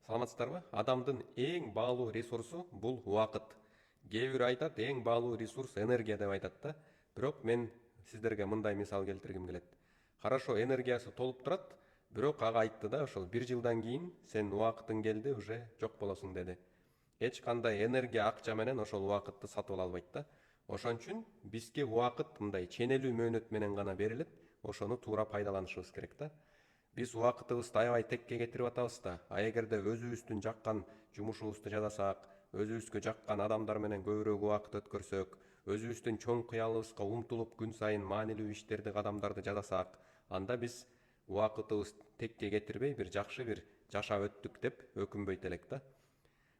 Саламатсыздарбы? Адамдын эң баалуу ресурсу бул убакыт. Кээ бирөө айтат, эң баалуу ресурс энергия деп айтат да. Бирок мен сиздерге мындай мисал келтиргим келет. Хорошо, энергиясы толуп турат, бирок ага айтты да, ошол 1 жылдан кийин сен убакытың келди, уже жок болосуң деди. Эч кандай энергия, акча менен ошол убакытты сатып ала албайт да. Ошон үчүн бизге убакыт мындай ченелүү мөөнөт менен гана берилет. Ошону туура пайдаланышыбыз керек да. Биз убакытыбызды аябай текке кетирип атабыз да. А эгерде өзүбүздүн жаккан жумушубузду жасасак, өзүбүзгө жаккан адамдар менен көбүрөөк убакыт өткөрсөк, өзүбүздүн чоң кыялыбызга умтулуп күн сайын маанилүү иштерди, кадамдарды жасасак, анда биз убакытыбызды текке кетирбей бир жакшы бир жашап өттүк деп өкүнбөйт элек да.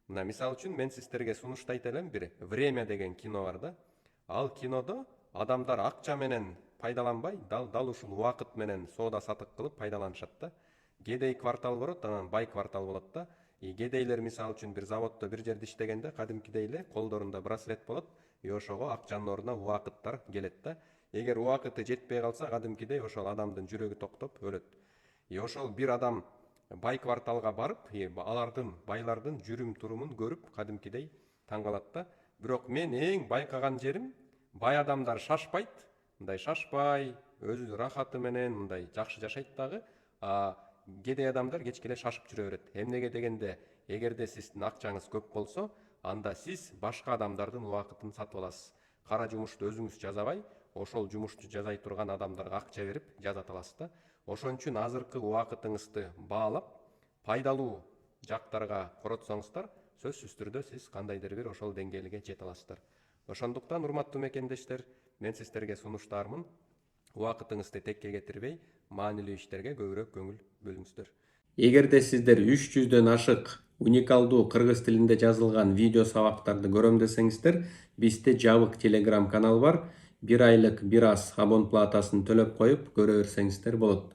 Мына мисал үчүн мен сиздерге сунуштайт элем, бир «Время» деген кино бар да. Ал кинодо адамдар акча менен пайдаланбай, дал ушул убакыт менен соода сатык кылып пайдаланышат да. Кедей квартал болот, анан бай квартал болот да. Кедейлер мисалы үчүн бир заводдо бир жерде иштегенде кадимкидей эле колдорунда браслет болот, ошого акчанын ордуна убакыттар келет да. Эгер убакыты жетпей калса, кадимкидей ошол адамдын жүрөгү токтоп өлөт. Ошол бир адам бай кварталга барып, алардын байлардын жүрүм турумун көрүп кадимкидей таң калат да. Бирок мен эң байкаган жерим, бай адамдар шашпайт, мындай шашпай, өзү рахаты менен мындай жакшы жашайт дагы. Кедей адамдар кечке эле шашып жүрө берет. Эмнеге дегенде, эгерде сиздин акчаңыз көп болсо, анда сиз башка адамдардын убакытын сатып аласыз. Кара жумушту өзүңүз жазабай, ошол жумушту жасай турган адамдарга акча берип жасата аласыз да. Ошон үчүн азыркы убакытыңызды баалап, пайдалуу жактарга коротсоңуздар, сөзсүз түрдө сиз кандайдыр бир ошол деңгээлге жете аласыздар. Ошондуктан, урматтуу мекендештер, мен сиздерге сунуштаармын, убакытыңызды текке кетирбей, маанилүү иштерге көбүрөөк көңүл бөлүңүздөр. Эгерде сиздер 300дөн ашык уникалдуу кыргыз тилинде жазылган видео сабактарды көрөм десеңиздер, бизде жабык Telegram канал бар. 1 айлык бир аз абон платасын төлөп коюп көрө берсеңиздер болот.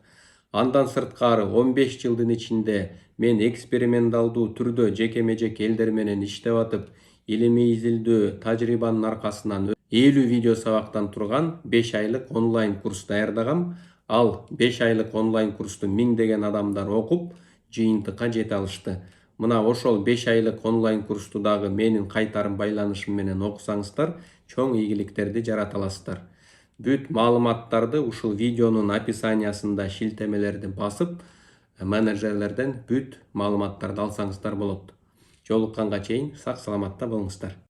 Андан сырткары 15 жылдын ичинде мен эксперименталдуу түрдө жекеме-жеке элдер менен иштеп атып, илимий изилдөө тажрыйбанын аркасынан 50 видео сабактан турган 5 айлык онлайн курс даярдагам. Ал 5 айлык онлайн курсту миңдеген адамдар окуп, жыйынтыкка жете алышты. Мына ошол 5 айлык онлайн курсту дагы менин кайтарым байланышым менен окусаңыздар, чоң ийгиликтерди жарата аласыздар. Бүт маалыматтарды ушул видеонун описаниясында шилтемелерди басып, менеджерлерден бүт маалыматтарды алсаңыздар болот. Жолукканга чейин сак саламатта болуңуздар.